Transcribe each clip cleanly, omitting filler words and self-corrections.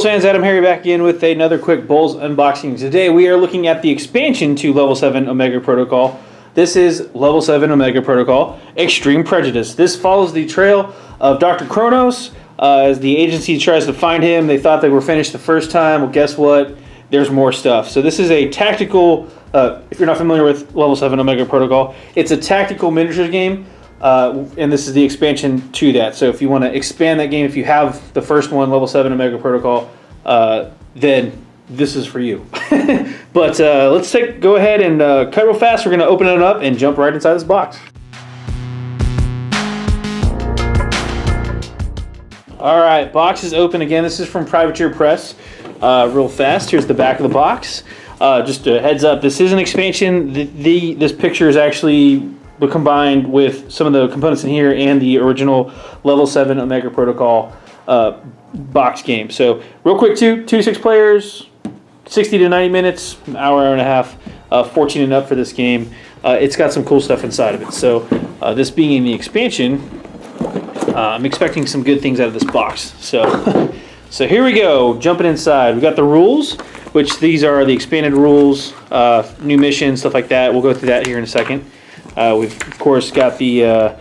fans, Adam Harry back again with another quick BoLS unboxing. Today we are looking at the expansion to Level 7 Omega Protocol. This is Level 7 Omega Protocol, Extreme Prejudice. This follows the trail of Dr. Kronos as the agency tries to find him. They thought they were finished the first time. Well, guess what? There's more stuff. So this is a tactical, if you're not familiar with Level 7 Omega Protocol, it's a tactical miniatures game. And this is the expansion to that. So if you want to expand that game, if you have the first one, Level 7 Omega Protocol, then this is for you. But let's go ahead and cut real fast. We're going to open it up and jump right inside this box. All right, box is open again. This is from Prejudice Press. Real fast. Here's the back of the box. Just a heads up, this is an expansion. This picture is actually combined with some of the components in here and the original Level 7 Omega Protocol box game. So real quick, 2 to 6 players, 60 to 90 minutes, an hour and a half, 14 and up for this game. It's got some cool stuff inside of it. So this being in the expansion, I'm expecting some good things out of this box. So so here we go, jumping inside. We got the rules, which these are the expanded rules, new missions, stuff like that. We'll go through that here in a second. We've, of course, got the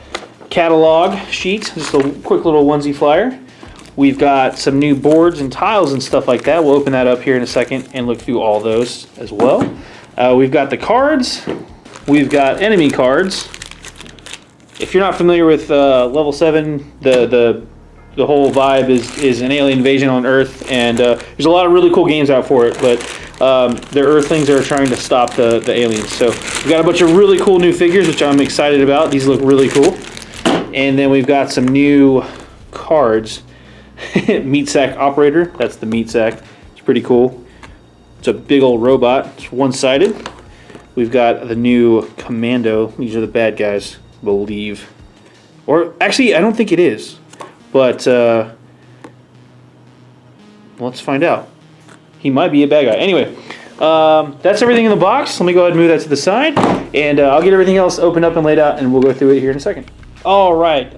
catalog sheet, just a quick little onesie flyer. We've got some new boards and tiles and stuff like that. We'll open that up here in a second and look through all those as well. We've got the cards. We've got enemy cards. If you're not familiar with Level 7, the whole vibe is an alien invasion on Earth, and there's a lot of really cool games out for it, but the Earthlings are trying to stop the aliens. So we've got a bunch of really cool new figures, which I'm excited about. These look really cool. And then we've got some new cards. Meat Sack Operator, that's the meat sack. It's pretty cool. It's a big old robot. It's one-sided. We've got the new Commando. These are the bad guys, I believe. Or actually, I don't think it is. But let's find out. He might be a bad guy. Anyway, that's everything in the box. Let me go ahead and move that to the side, and I'll get everything else opened up and laid out, and we'll go through it here in a second. All right.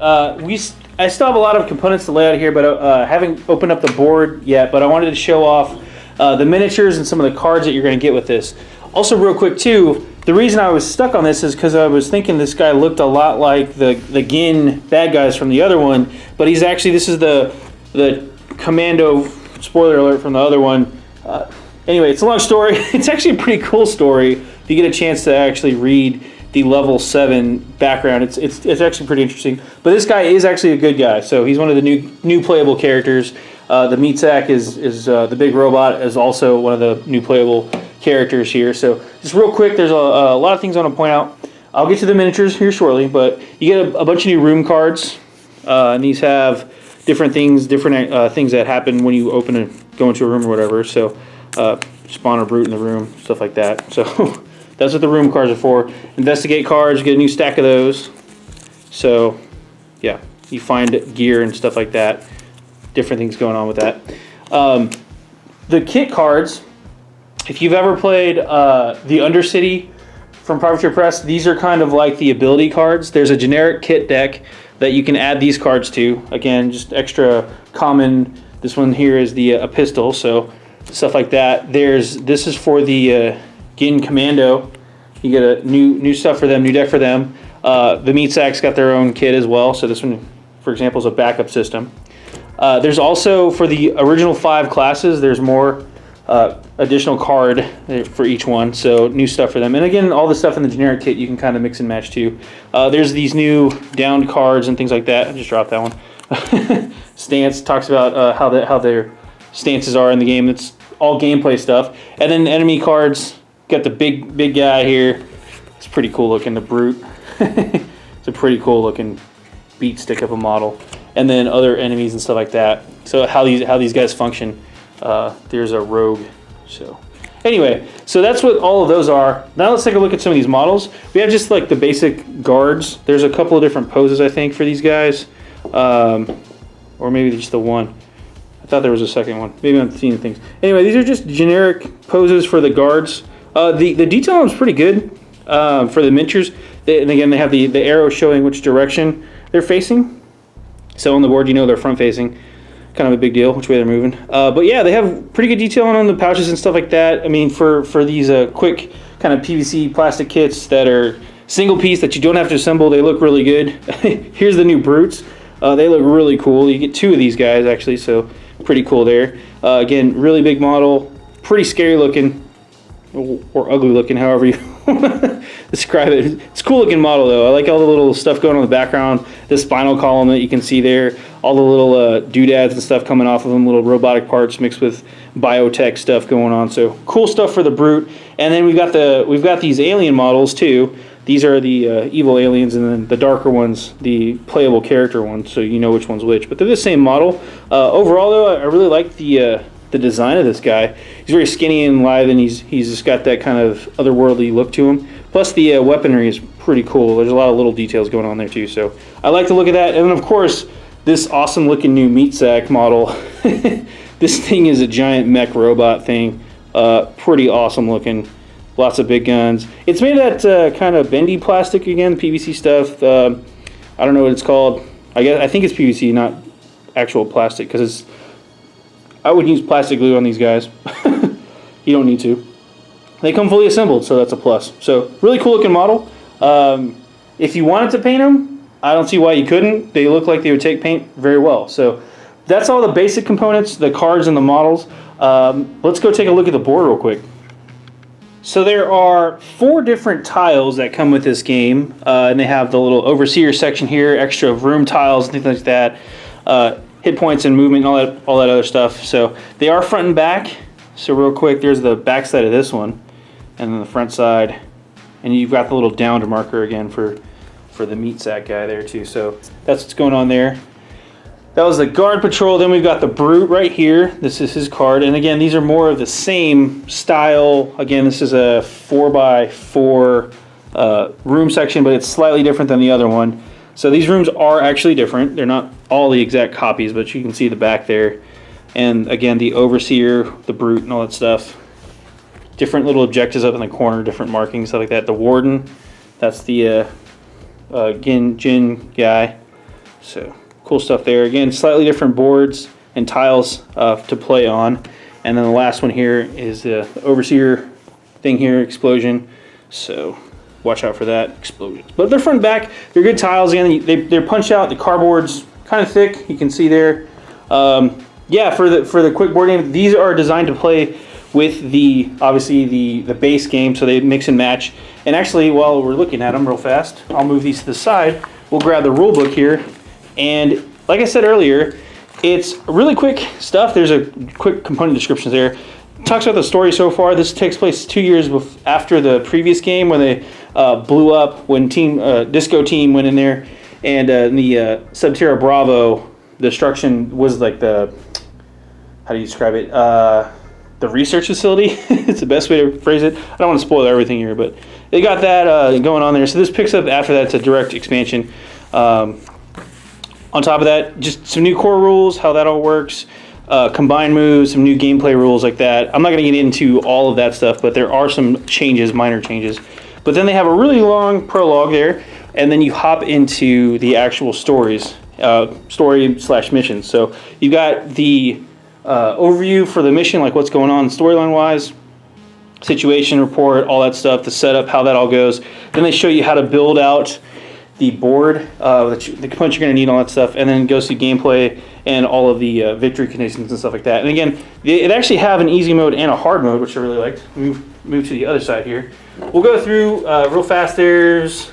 I still have a lot of components to lay out here, but I haven't opened up the board yet, but I wanted to show off the miniatures and some of the cards that you're going to get with this. Also, real quick, too, the reason I was stuck on this is because I was thinking this guy looked a lot like the Gin bad guys from the other one, but he's actually, this is the Commando, spoiler alert from the other one. Anyway, it's a long story. It's actually a pretty cool story if you get a chance to actually read the Level 7 background. It's actually pretty interesting. But this guy is actually a good guy, so he's one of the new playable characters. The meat sack is the big robot is also one of the new playable characters here. So just real quick, there's a lot of things I want to point out. I'll get to the miniatures here shortly, but you get a bunch of new room cards, and these have different things that happen when you go into a room or whatever. So spawn a brute in the room, stuff like that. So that's what the room cards are for. Investigate cards, you get a new stack of those. So yeah, you find gear and stuff like that. Different things going on with that. The kit cards, if you've ever played the Undercity from Prejudice Press, these are kind of like the ability cards. There's a generic kit deck that you can add these cards to. Again, just extra common. This one here is a pistol, so stuff like that. This is for the Gin Commando. You get a new stuff for them, new deck for them. The meat sack's got their own kit as well. So this one, for example, is a backup system. There's also, for the original 5 classes, there's more additional card for each one, so new stuff for them. And again, all the stuff in the generic kit you can kind of mix and match too. There's these new downed cards and things like that. I just dropped that one. Stance talks about how their stances are in the game. It's all gameplay stuff. And then enemy cards, got the big guy here. It's pretty cool looking, the Brute. It's a pretty cool looking beat stick of a model. And then other enemies and stuff like that. So how these guys function. There's a rogue. So anyway, so that's what all of those are. Now let's take a look at some of these models. We have just like the basic guards. There's a couple of different poses, I think, for these guys. Or maybe just the one. I thought there was a second one. Maybe I'm seeing things. Anyway, these are just generic poses for the guards. The detail is pretty good for the miniatures. And again, they have the arrow showing which direction they're facing. So on the board, you know they're front facing. kind of a big deal which way they're moving. But yeah, they have pretty good detail on the pouches and stuff like that. I mean, for these quick kind of PVC plastic kits that are single piece that you don't have to assemble, they look really good. Here's the new Brutes. They look really cool. You get 2 of these guys actually, so pretty cool there. Again, really big model, pretty scary looking, or ugly looking, however you describe it. It's a cool looking model though. I like all the little stuff going on in the background, the spinal column that you can see there, all the little doodads and stuff coming off of them, little robotic parts mixed with biotech stuff going on. So cool stuff for the Brute. And then we've got these alien models too. These are the evil aliens, and then the darker ones, the playable character ones, so you know which one's which. But they're the same model. Overall though, I really like the design of this guy. He's very skinny and lithe, and he's just got that kind of otherworldly look to him. Plus the weaponry is pretty cool. There's a lot of little details going on there too, so I like to look at that. And then of course, this awesome looking new meat sack model. This thing is a giant mech robot thing. Pretty awesome looking. Lots of big guns. It's made of that kind of bendy plastic again, PVC stuff. I don't know what it's called. I think it's PVC, not actual plastic, because I would use plastic glue on these guys. You don't need to. They come fully assembled, so that's a plus. So really cool looking model. If you wanted to paint them, I don't see why you couldn't. They look like they would take paint very well. So that's all the basic components, the cards and the models. Let's go take a look at the board real quick. So there are 4 different tiles that come with this game, and they have the little overseer section here, extra room tiles and things like that, hit points and movement and all that other stuff. So they are front and back. So real quick, there's the back side of this one, and then the front side, and you've got the little downed marker again for the meat sack guy there too. So that's what's going on there. That was the guard patrol. Then we've got the Brute right here. This is his card. And again, these are more of the same style. Again, this is a 4x4 room section, but it's slightly different than the other one. So these rooms are actually different. They're not all the exact copies, but you can see the back there. And again, the Overseer, the Brute, and all that stuff. Different little objectives up in the corner, different markings, stuff like that. The Warden, that's the Jin guy. So cool stuff there. Again, slightly different boards and tiles to play on. And then the last one here is the Overseer thing here, Explosion. So watch out for that, explosions. But they're front and back. They're good tiles. Again, they're punched out. The cardboard's kind of thick. You can see there. Yeah, for the quick board game, these are designed to play with obviously the base game, so they mix and match. And actually, while we're looking at them real fast, I'll move these to the side. We'll grab the rule book here. And like I said earlier, it's really quick stuff. There's a quick component descriptions there. It talks about the story so far. This takes place 2 years after the previous game when they blew up, when Disco Team went in there. And the Subterra Bravo destruction was like how do you describe it? The research facility. It's the best way to phrase it. I don't want to spoil everything here, but they got that going on there. So this picks up after that. It's a direct expansion. On top of that, just some new core rules, how that all works, combined moves, some new gameplay rules like that. I'm not going to get into all of that stuff, but there are some changes, minor changes. But then they have a really long prologue there, and then you hop into the actual story / missions. So you've got the overview for the mission, like what's going on storyline wise, situation report, all that stuff, the setup, how that all goes. Then they show you how to build out the board, the components you're going to need, all that stuff, and then it goes through gameplay and all of the victory conditions and stuff like that. And again, it actually have an easy mode and a hard mode, which I really liked. Move to the other side here. We'll go through real fast. There's,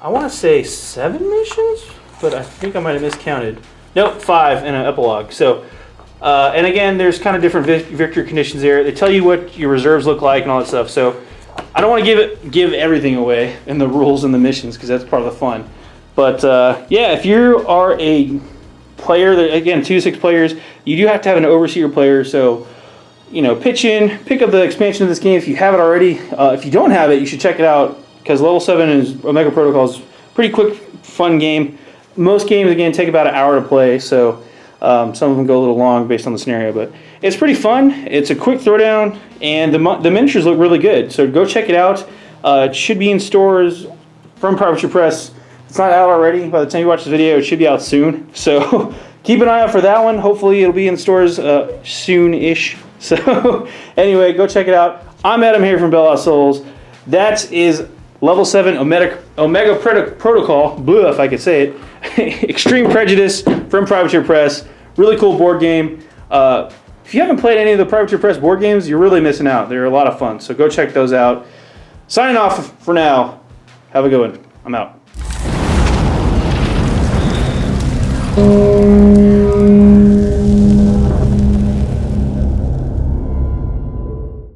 I want to say 7 missions, but I think I might have miscounted. Nope, 5 and an epilogue. So, and again, there's kind of different victory conditions there. They tell you what your reserves look like and all that stuff. So I don't want to give everything away in the rules and the missions because that's part of the fun. But yeah, if you are a player, again, 2 to 6 players, you do have to have an overseer player. So, you know, pitch in, pick up the expansion of this game if you have it already. If you don't have it, you should check it out because Level 7 is Omega Protocol is a pretty quick, fun game. Most games, again, take about an hour to play. So some of them go a little long based on the scenario, but it's pretty fun. It's a quick throwdown, and the miniatures look really good. So go check it out. It should be in stores from Publisher Press. It's not out already. By the time you watch the video, it should be out soon. So keep an eye out for that one. Hopefully it'll be in stores soon-ish. So anyway, go check it out. I'm Adam here from BoLS Souls. That is Level 7 Omega Protocol, blue if I could say it. Extreme Prejudice from Privateer Press. Really cool board game. If you haven't played any of the Privateer Press board games, you're really missing out. They're a lot of fun, so go check those out. Signing off for now. Have a good one. I'm out.